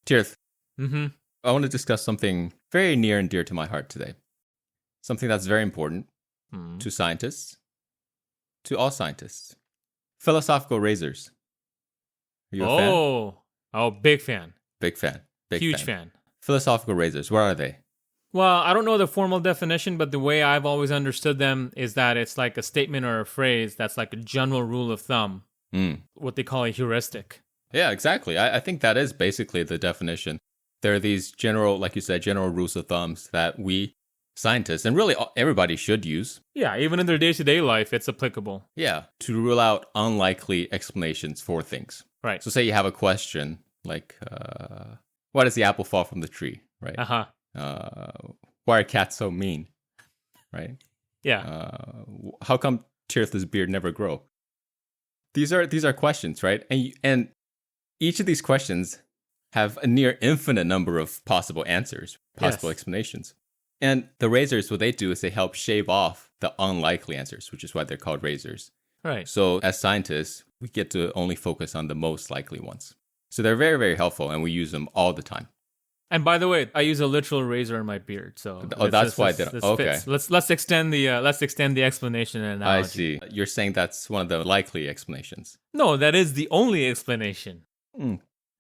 Tirth, Mm-hmm. I want to discuss something very near and dear to my heart today. Something that's very important to scientists, to all scientists. Philosophical razors. Are you a fan? Oh, big fan. Big fan. Huge fan. Philosophical razors, what are they? Well, I don't know the formal definition, but the way I've always understood them is that it's like a statement or a phrase that's like a general rule of thumb, what they call a heuristic. Yeah, exactly. I think that is basically the definition. There are these general, like you said, general rules of thumbs that we scientists, and really everybody should use. Yeah, even in their day-to-day life, it's applicable. Yeah, to rule out unlikely explanations for things. Right. So say you have a question like, why does the apple fall from the tree, right? Uh-huh. Why are cats so mean, right? Yeah. How come Tirth's beard never grow? These are questions, right? And each of these questions have a near infinite number of possible answers, possible explanations. And the razors, what they do is they help shave off the unlikely answers, which is why they're called razors. Right. So as scientists, we get to only focus on the most likely ones. So they're very, very helpful, and we use them all the time. And by the way, I use a literal razor in my beard, so that's why. Okay, let's extend the explanation and analogy. I see. You're saying that's one of the likely explanations. No, that is the only explanation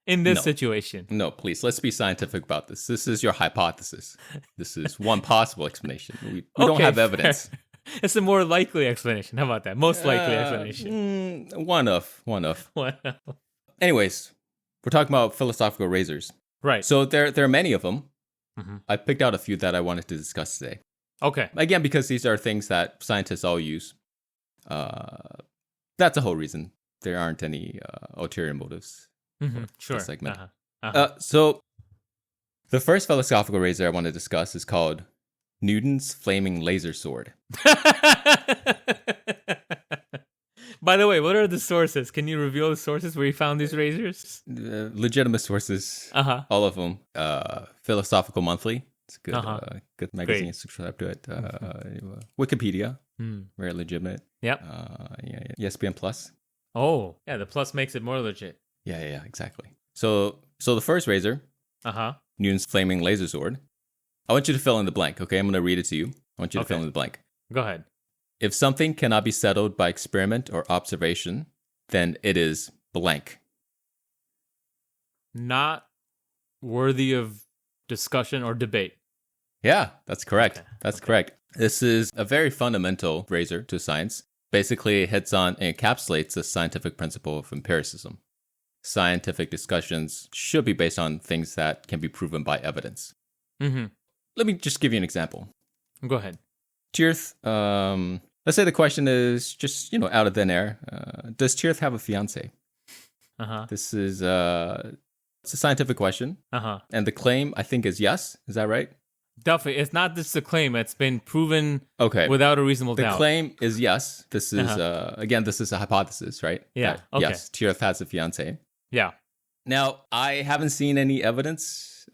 in this situation. No, please, let's be scientific about this. This is your hypothesis. This is one possible explanation. We don't have evidence. Fair. It's a more likely explanation. How about that? Most likely explanation. One of. Anyways, we're talking about philosophical razors. Right. So there are many of them. Mm-hmm. I picked out a few that I wanted to discuss today. Okay. Again, because these are things that scientists all use. That's the whole reason. There aren't any ulterior motives for this segment. So the first philosophical razor I want to discuss is called Newton's Flaming Laser Sword. By the way, what are the sources? Can you reveal the sources where you found these razors? Legitimate sources, all of them. Philosophical Monthly, it's a good magazine. Great. Subscribe to it. Wikipedia, very legitimate. Yep. ESPN Plus. Oh, yeah, the plus makes it more legit. Yeah, exactly. So the first razor, Newton's Flaming Laser Sword. I want you to fill in the blank, okay? I'm going to read it to you. I want you to fill in the blank. Go ahead. If something cannot be settled by experiment or observation, then it is blank. Not worthy of discussion or debate. Yeah, that's correct. That's correct. This is a very fundamental razor to science. Basically, it hits on and encapsulates the scientific principle of empiricism. Scientific discussions should be based on things that can be proven by evidence. Mm-hmm. Let me just give you an example. Go ahead. Tirth, let's say the question is just, out of thin air. Does Tirth have a fiance? This is it's a scientific question. And the claim, I think, is yes. Is that right? Definitely. It's not just a claim. It's been proven without a reasonable doubt. The claim is yes. This is, again, this is a hypothesis, right? Yeah. Yes, Tirth has a fiance. Yeah. Now, I haven't seen any evidence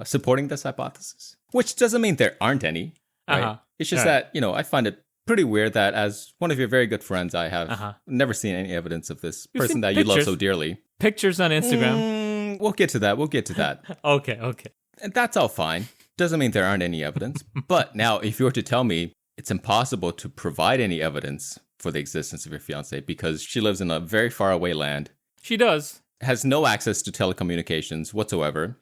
supporting this hypothesis, which doesn't mean there aren't any. Right? It's just that, I find it pretty weird that as one of your very good friends, I have never seen any evidence of this person that you love so dearly. Pictures on Instagram. We'll get to that. Okay. And that's all fine. Doesn't mean there aren't any evidence. But now, if you were to tell me it's impossible to provide any evidence for the existence of your fiance because she lives in a very far away land. She does. Has no access to telecommunications whatsoever,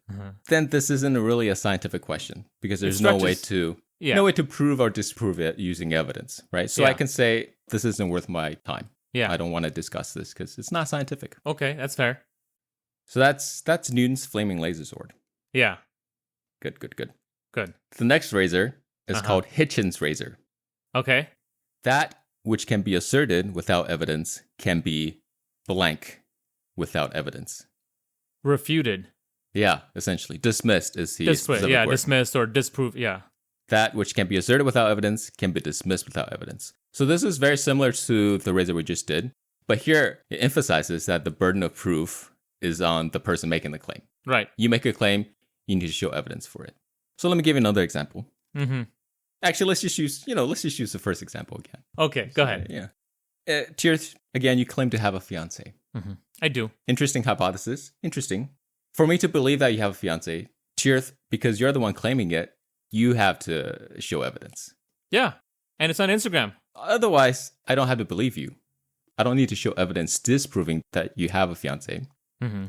then this isn't really a scientific question because there's no way to prove or disprove it using evidence, right? So I can say this isn't worth my time. Yeah, I don't want to discuss this because it's not scientific. Okay, that's fair. So that's Newton's Flaming Laser Sword. Yeah. Good. The next razor is called Hitchen's razor. Okay. That which can be asserted without evidence can be blank without evidence. Refuted. Yeah, essentially. Dismissed is the specific word. Dismissed or disproved, That which can be asserted without evidence can be dismissed without evidence. So this is very similar to the razor we just did. But here, it emphasizes that the burden of proof is on the person making the claim. Right. You make a claim, you need to show evidence for it. So let me give you another example. Actually, let's just use the first example again. Okay, go ahead. Yeah. Tirth, again, you claim to have a fiance. I do. Interesting hypothesis. Interesting. For me to believe that you have a fiance, Tirth, because you're the one claiming it, you have to show evidence. Yeah. And it's on Instagram. Otherwise, I don't have to believe you. I don't need to show evidence disproving that you have a fiance. Mm-hmm.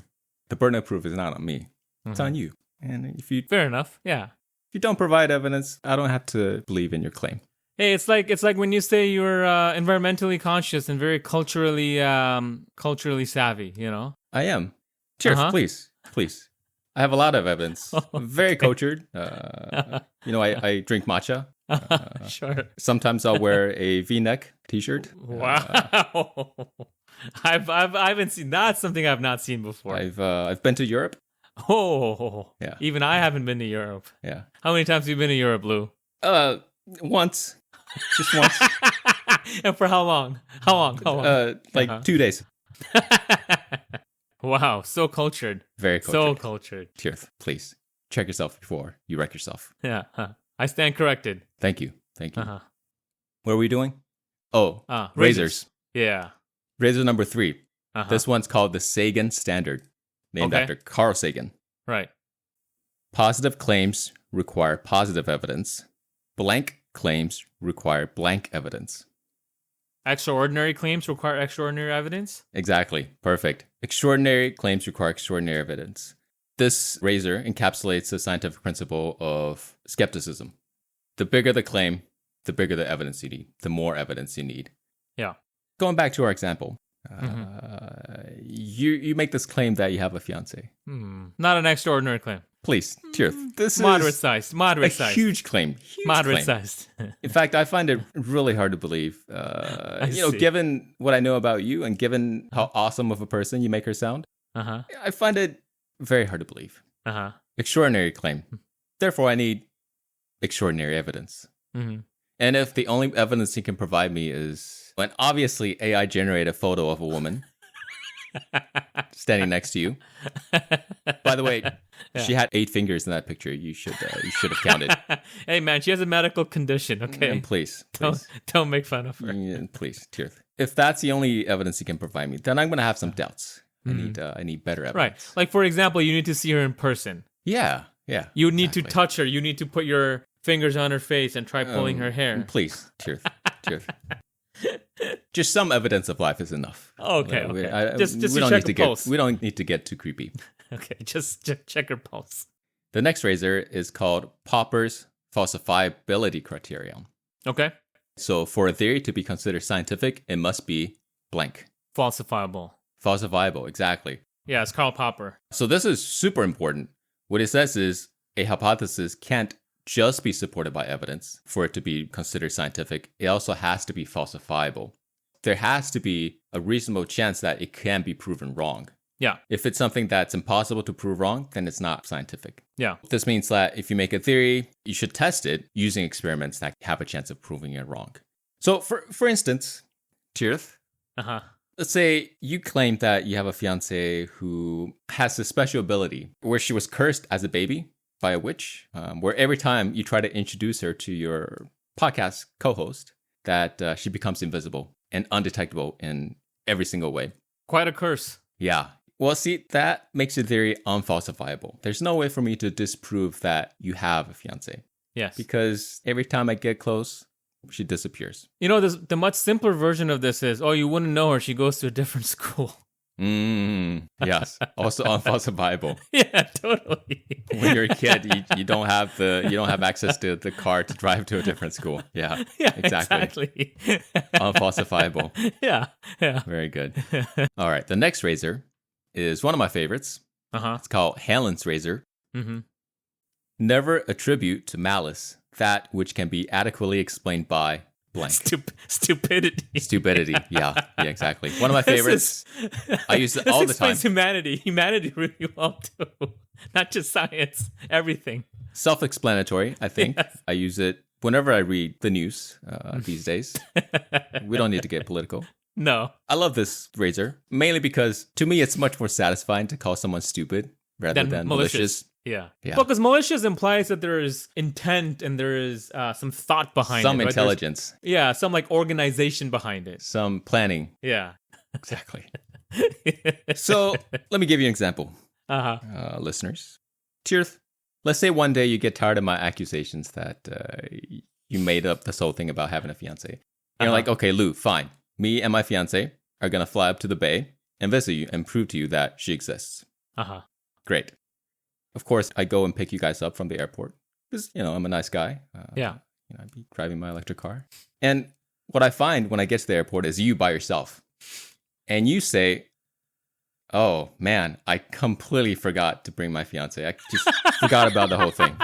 The burden of proof is not on me. It's on you. And if you Fair enough. Yeah. If you don't provide evidence, I don't have to believe in your claim. Hey, it's like when you say you're environmentally conscious and very culturally savvy, you know? I am. Tirth, please. I have a lot of evidence. I'm very cultured. I drink matcha. Sure. Sometimes I'll wear a V-neck T-shirt. Wow. I haven't seen that's something I've not seen before. I've been to Europe. Oh, yeah. Even I haven't been to Europe. Yeah. How many times have you been to Europe, Lou? Once. Just once. And for how long? How long? 2 days. Wow, so cultured. Very cultured. So cultured. Tirth, please check yourself before you wreck yourself. Yeah. I stand corrected. Thank you. What are we doing? Oh, razors. Razors. Yeah. Razor number 3. This one's called the Sagan Standard, named after Carl Sagan. Right. Positive claims require positive evidence. Blank claims require blank evidence. Extraordinary claims require extraordinary evidence? Exactly. Perfect. Extraordinary claims require extraordinary evidence. This razor encapsulates the scientific principle of skepticism. The bigger the claim, the bigger the evidence you need, the more evidence you need. Yeah. Going back to our example, you make this claim that you have a fiance. Not an extraordinary claim. Please, Tirth, this moderate is sized. Huge claim. Moderate sized. In fact, I find it really hard to believe. Given what I know about you and given how awesome of a person you make her sound, I find it very hard to believe. Extraordinary claim. Therefore, I need extraordinary evidence. And if the only evidence you can provide me is an obviously AI generated photo of a woman standing next to you. By the way, she had 8 fingers in that picture. You should have counted. Hey man, she has a medical condition. Okay, and please. Don't make fun of her. Yeah, please, Tirth. If that's the only evidence you can provide me, then I'm going to have some doubts. I need better evidence. Right, like for example, you need to see her in person. Yeah. You need to touch her. You need to put your fingers on her face and try pulling her hair. Please, Tirth. Just some evidence of life is enough. Okay. Just check her pulse. We don't need to get too creepy. Okay, just check her pulse. The next razor is called Popper's falsifiability criterion. Okay. So for a theory to be considered scientific, it must be blank. Falsifiable, exactly. Yeah, it's Karl Popper. So this is super important. What it says is a hypothesis can't just be supported by evidence for it to be considered scientific. It also has to be falsifiable. There has to be a reasonable chance that it can be proven wrong. Yeah. If it's something that's impossible to prove wrong, then it's not scientific. Yeah. This means that if you make a theory, you should test it using experiments that have a chance of proving it wrong. So for instance, Tirth, let's say you claim that you have a fiance who has a special ability where she was cursed as a baby by a witch, where every time you try to introduce her to your podcast co-host, that she becomes invisible and undetectable in every single way. Quite a curse. Yeah. Well, see, that makes your theory unfalsifiable. There's no way for me to disprove that you have a fiance. Yes. Because every time I get close, she disappears. You know, the much simpler version of this is, you wouldn't know her. She goes to a different school. Yes. Also unfalsifiable. Yeah, totally. When you're a kid, you don't have access to the car to drive to a different school. Yeah. Exactly. Unfalsifiable. Yeah. Very good. All right. The next razor is one of my favorites. It's called Hanlon's razor. Never attribute to malice that which can be adequately explained by blank. Stupidity. Yeah, exactly. One of my favorites. I use it all the time. This explains humanity really well too. Not just science, everything. Self-explanatory, I think. Yes. I use it whenever I read the news these days. We don't need to get political. No. I love this razor, mainly because to me it's much more satisfying to call someone stupid rather than malicious. Yeah. Because malicious implies that there is intent and there is some thought behind it. Some intelligence. Yeah, some like organization behind it. Some planning. Yeah. Exactly. So let me give you an example. listeners. Tirth, let's say one day you get tired of my accusations that you made up this whole thing about having a fiance. And you're like, okay, Lou, fine. Me and my fiance are going to fly up to the bay and visit you and prove to you that she exists. Great. Of course, I go and pick you guys up from the airport because, I'm a nice guy. I'd be driving my electric car. And what I find when I get to the airport is you by yourself. And you say, oh, man, I completely forgot to bring my fiance. I just forgot about the whole thing.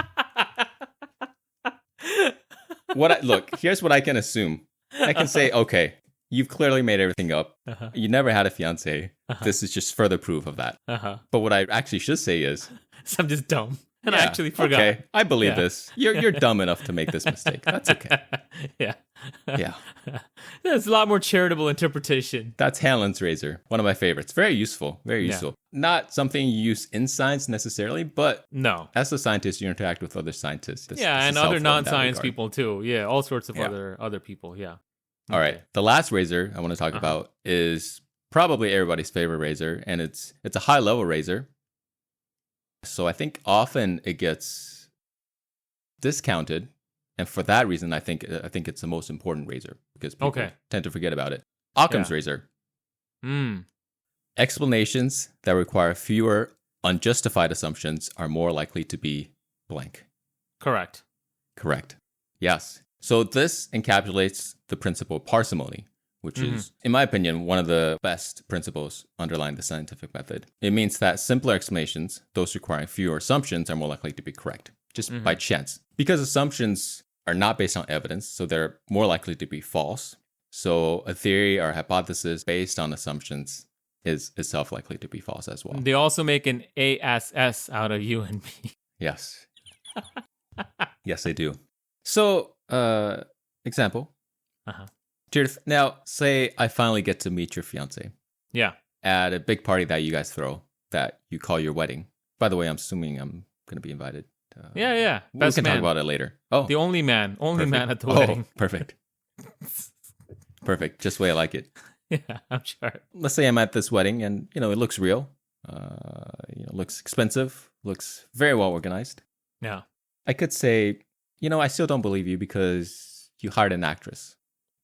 Look, here's what I can assume. I can say, okay, you've clearly made everything up. You never had a fiance. This is just further proof of that. But what I actually should say is, I'm just dumb. And I actually forgot. Okay, I believe this. You're dumb enough to make this mistake. That's okay. Yeah. There's a lot more charitable interpretation. That's Hanlon's razor. One of my favorites. Very useful. Very useful. Not something you use in science necessarily, but as a scientist, you interact with other scientists. And other non-science people too. Yeah, all sorts of other people. Yeah. All right. The last razor I want to talk about is probably everybody's favorite razor, and it's a high-level razor. So I think often it gets discounted, and for that reason, I think it's the most important razor because people tend to forget about it. Occam's razor. Explanations that require fewer unjustified assumptions are more likely to be blank. Correct. Yes. So this encapsulates the principle of parsimony, which is, in my opinion, one of the best principles underlying the scientific method. It means that simpler explanations, those requiring fewer assumptions, are more likely to be correct, just by chance. Because assumptions are not based on evidence, so they're more likely to be false. So a theory or hypothesis based on assumptions is itself likely to be false as well. They also make an ASS out of you and me. Yes. Yes, they do. So, example. Tirth, now, say I finally get to meet your fiance. Yeah. At a big party that you guys throw that you call your wedding. By the way, I'm assuming I'm going to be invited. Yeah. We can talk about it later. Oh, the only man at the wedding. Perfect. Perfect. Just the way I like it. Yeah, I'm sure. Let's say I'm at this wedding and, it looks real. Looks expensive. Looks very well organized. Yeah. I could say, I still don't believe you because you hired an actress.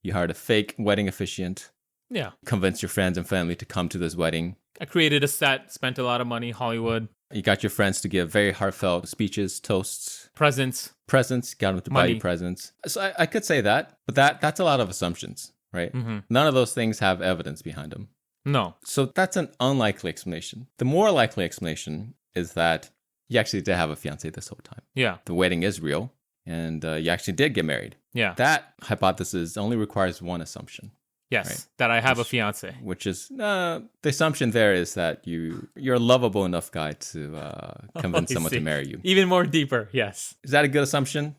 You hired a fake wedding officiant. Yeah. Convinced your friends and family to come to this wedding. I created a set, spent a lot of money, Hollywood. You got your friends to give very heartfelt speeches, toasts. Presents. Got them to buy you presents. So I could say that, but that's a lot of assumptions, right? None of those things have evidence behind them. No. So that's an unlikely explanation. The more likely explanation is that you actually did have a fiance this whole time. Yeah. The wedding is real, and you actually did get married. Yeah. That hypothesis only requires one assumption. Yes, right? that I have a fiance. Which is, the assumption there is that you're a lovable enough guy to convince someone to marry you. Even more deeper, yes. Is that a good assumption?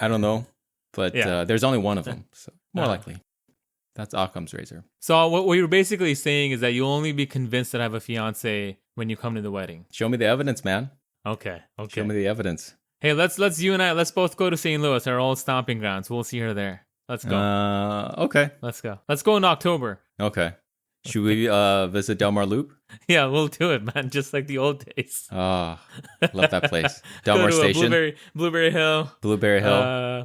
I don't know. But there's only one of them, so more likely. That's Occam's razor. So what you're basically saying is that you'll only be convinced that I have a fiance when you come to the wedding. Show me the evidence, man. Okay. Show me the evidence. Hey, let's you and I, let's both go to St. Louis, our old stomping grounds. We'll see her there. Let's go. Okay. Let's go. Let's go in October. Okay. Should we visit Del Mar Loop? Yeah, we'll do it, man. Just like the old days. Oh, love that place. Del Mar Station. Blueberry Hill.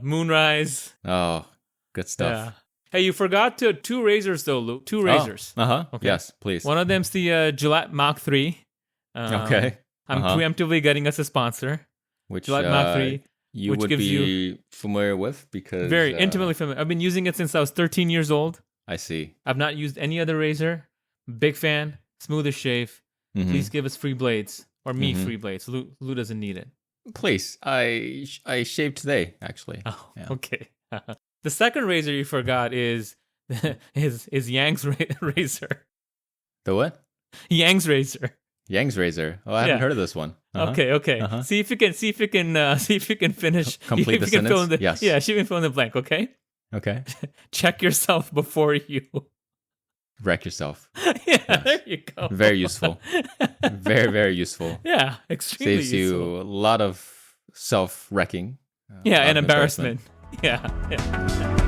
Moonrise. Oh, good stuff. Yeah. Hey, you forgot two razors though, Luke. Two razors. Okay. Yes, please. One of them's the Gillette Mach 3. Okay. I'm preemptively getting us a sponsor. Which Gillette Mach 3. You would be familiar with because... Very intimately familiar. I've been using it since I was 13 years old. I see. I've not used any other razor. Big fan. Smooth as shave. Please give us free blades. Or me free blades. Lou doesn't need it. Please. I shaved today, actually. Oh, yeah. Okay. The second razor you forgot is Yang's razor. The what? Yang's razor. Yang's razor. Oh, I haven't heard of this one. Okay. See if you can finish. Complete the sentence. Yes. Yeah, she can fill in the blank. Okay. Check yourself before you wreck yourself. There you go. Very useful. Very, very useful. Yeah, extremely Saves useful. you a lot of self-wrecking. And embarrassment. Yeah.